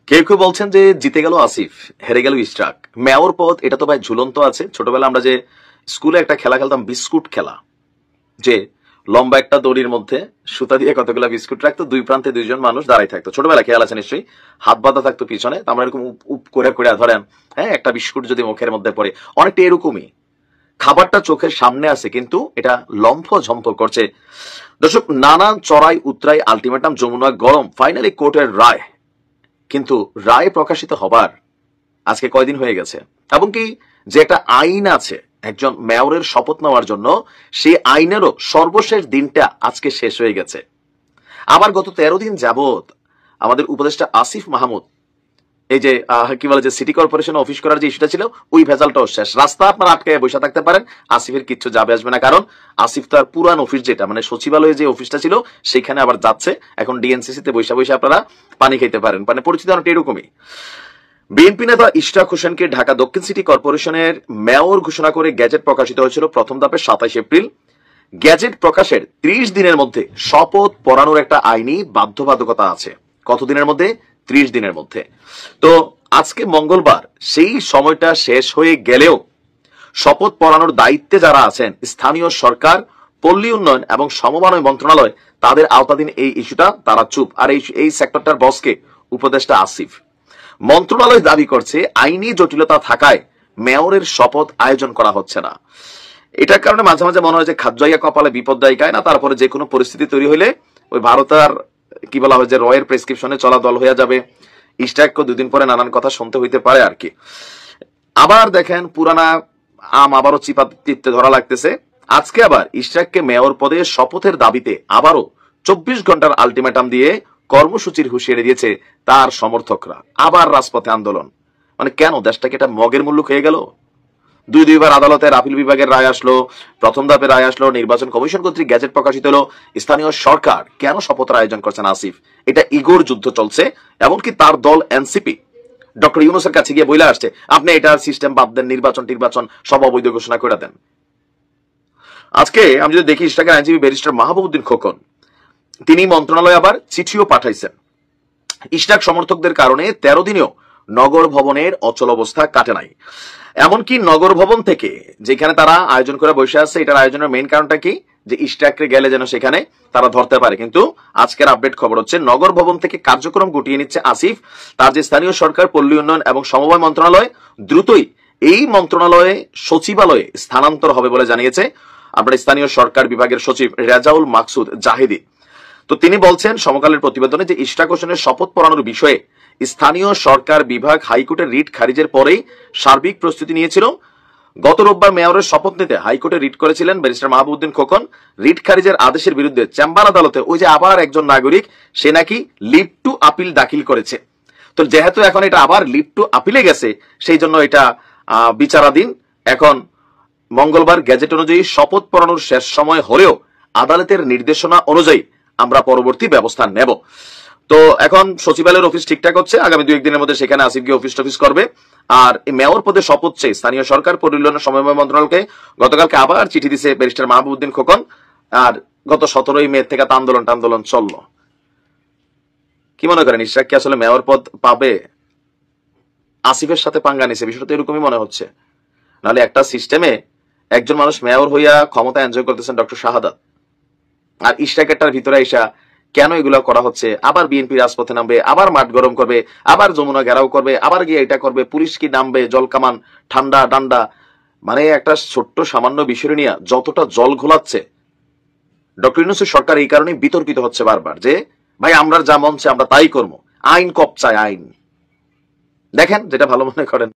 কেউ কেউ বলছেন যে জিতে গেল আসিফ, হেরে গেল ইশরাক। মেয়র পদ এটা তো ভাই ঝুলন্ত আছে। ছোটবেলা আমরা যে স্কুলে একটা খেলা খেলতাম, বিস্কুট খেলা, যে লম্বা একটা দড়ির মধ্যে সুতা দিয়ে কতগুলো বিস্কুট রাখতো, দুই প্রান্তে দুইজন মানুষ দাঁড়াই থাকতো। ছোটবেলা খেয়াল আছে নিশ্চয়ই, হাত বাঁধা থাকতো পিছনে, আমরা এরকম উপ করে করে ধরেন, হ্যাঁ, একটা বিস্কুট যদি মুখের মধ্যে পড়ে, অনেকটা এরকমই। খাবারটা চোখের সামনে আছে কিন্তু এটা লম্ফ ঝম্প করছে। দর্শক, নানান চড়াই উতরাই, আলটিমেটাম, যমুনা গরম, ফাইনালি কোর্টের রায়। কিন্তু রায় প্রকাশিত হবার আজকে কয়দিন হয়ে গেছে, এবং কি যে একটা আইন আছে একজন মেয়রের শপথ নেওয়ার জন্য, সেই আইনেরও সর্বশেষ দিনটা আজকে শেষ হয়ে গেছে। আবার গত 13 দিন যাবত আমাদের উপদেষ্টা আসিফ মাহমুদ, এই যে কি বলে, যে সিটি কর্পোরেশন অফিস করার যে ইস্যুটা ছিল, ওই ভেজালটাও শেষ। রাস্তা আপনারা আটকে বসে থাকতে পারেন, আসিফের কিচ্ছু যাবে আসবে না, কারণ আসিফ তার পুরান অফিস, যেটা মানে সচিবালয়ে যে অফিসটা ছিল, সেখানে আবার যাচ্ছে। এখন ডিএনসিসি তে বসে বসে আপনারা পানি খেতে পারেন, মানে পরিস্থিতি অনেকটা এরকমই। বিএনপি নেতা ইশরাক হোসেনকে ঢাকা দক্ষিণ সিটি কর্পোরেশনের মেয়র ঘোষণা করে গ্যাজেট প্রকাশিত হয়েছিল প্রথম ধাপে 27 এপ্রিল। গ্যাজেট প্রকাশের 30 দিনের মধ্যে শপথ পড়ানোর একটা আইনি বাধ্যবাধকতা আছে। কতদিনের মধ্যে? 30 দিনের মধ্যে। তো আজকে মঙ্গলবার সেই সময়টা শেষ হয়ে গেলেও শপথ পড়ানোর দায়িত্বে যারা আছেন, স্থানীয় সরকার, পল্লী উন্নয়ন এবং সমবায় মন্ত্রণালয়, তাদের আওতাধীন এই ইস্যুটা তারা চুপ। আর এই সেক্টরটার বসকে উপদেষ্টা আসিফ। মন্ত্রণালয় দাবি করছে আইনি জটিলতা থাকায় মেয়রের শপথ আয়োজন করা হচ্ছে না। এটার কারণে মাঝে মাঝে মনে হয় যে খাদ্যাইয়া কপালে বিপদ দায়িকায় না, তারপরে যে কোনো পরিস্থিতি তৈরি হইলে ওই ভারতের কি বলা হয় যে রয়ের প্রেসক্রিপশনে চলা দল হয়ে যাবে। ইস্টাককে 2 দিন পরে নানান কথা শুনতে হইতে পারে আর কি। আবার দেখেন, পুরানা আম আবারও চিপা টিপতে ধরা লাগতেছে। আজকে আবার ইশরাককে মেয়র পদে শপথের দাবিতে আবারও 24 ঘন্টার আলটিমেটাম দিয়ে কর্মসূচির হুঁশিয়ারি দিয়েছে তার সমর্থকরা। আবার রাজপথে আন্দোলন। মানে কেন? দেশটাকে এটা মগের মুল্লুক হয়ে গেল। দুইবার আদালতের আপিল বিভাগের রায় আসলো, প্রথম ধাপের রায় আসলো, নির্বাচন কমিশন কর্তৃক গ্যাজেট প্রকাশিত হলো। স্থানীয় সরকার কেন শপথের আয়োজন করছেন আসিফ? এটা ইগোর যুদ্ধ চলছে। এমনকি তার দল এনসিপি ডক্টর ইউনূসের কাছে গিয়ে বইলা আসছে, আপনি এটার সিস্টেম বাদ দেন, নির্বাচন সব অবৈধ ঘোষণা করে দেন। আজকে আমি যদি দেখি, ইশরাকের আইনজীবী ব্যারিস্টার মাহবুবউদ্দিন খোকন, তিনি মন্ত্রণালয়ে আবার চিঠিও পাঠাইছেন। ইশরাক সমর্থকদের কারণে 13 দিনেও নগর ভবনের অচল অবস্থা কাটে নাই। এমনকি নগর ভবন থেকে যেখানে তারা আয়োজন করে বসে আছে, এটার আয়োজনের মেইন কারণটা কি, যে ইশরাককে গেলে যেন সেখানে তারা ধরতে পারে। কিন্তু আজকের আপডেট খবর হচ্ছে নগর ভবন থেকে কার্যক্রম গুটিয়ে নিচ্ছে আসিফ। তার যে স্থানীয় সরকার, পল্লী উন্নয়ন এবং সমবায় মন্ত্রণালয় দ্রুতই এই মন্ত্রণালয়ে সচিবালয়ে স্থানান্তর হবে বলে জানিয়েছে আপনার স্থানীয় সরকার বিভাগের সচিব রেজাউল মাকসুদ জাহিদি। তো তিনি বলছেন সমকালের প্রতিবেদনে যে ইশরাক হোসেনের শপথ পড়ানোর বিষয়ে স্থানীয় সরকার বিভাগ হাইকোর্টের রিট খারিজের পরেই সার্বিক প্রস্তুতি নিয়েছিল। গত রোববার মেয়রের শপথ নিতে হাইকোর্টে রিট করেছিলেন ব্যারিস্টার মাহবুবউদ্দিন খোকন। রিট খারিজের আদেশের বিরুদ্ধে চেম্বার আদালতে ওই যে আবার একজন নাগরিক, সে নাকি লিভ টু আপিল দাখিল করেছে। তো যেহেতু এখন এটা আবার লিভ টু আপিলে গেছে, সেই জন্য এটা বিচারাধীন। এখন মঙ্গলবার গ্যাজেট অনুযায়ী শপথ পড়ানোর শেষ সময় হলেও আদালতের নির্দেশনা অনুযায়ী আমরা পরবর্তী ব্যবস্থা নেব। তো এখন সচিবালয়ের অফিস ঠিকঠাক হচ্ছে, আগামী 2-1 দিনের মধ্যে সেখানে আসিফ গিয়ে অফিস টফিস করবে। আর মেয়র পদে শপথ চেয়ে স্থানীয় সরকার, পরিবহন সমবায় মন্ত্রণালয়কে গতকালকে আবার চিঠি দিছে ব্যারিস্টার মাহবুবউদ্দিন খোকন। আর গত 17 মে থেকে আন্দোলন চললো। কি মনে করেন, ইশরাক কি আসলে মেয়র পদ পাবে? আসিফের সাথে পাঙ্গা নিছে, বিষয়টা তো এরকমই মনে হচ্ছে। নাহলে একটা সিস্টেমে একজন মানুষ মেয়র হইয়া ক্ষমতা এনজয় করতেছেন, ডক্টর শাহাদাত, আর ইশরাকেরটার ভিতরে আইসা কেন এগুলো করা হচ্ছে? আবার বিএনপি রাজপথে নামবে, আবার মাঠ গরম করবে, আবার যমুনা ঘেরাও করবে, আবার গিয়ে এটা করবে, পুলিশ কি নামবে, জলকামান, ঠান্ডা ডান্ডা। মানে একটা ছোট্ট সামান্য বিষয় নিয়ে যতটা জল ঘোলাচ্ছে ডক্টর ইউনূসের সরকার, এই কারণে বিতর্কিত হচ্ছে বারবার যে ভাই আমরা যা মন চায় আমরা তাই করবো, আইন কপ চায় আইন। দেখেন যেটা ভালো মনে করেন।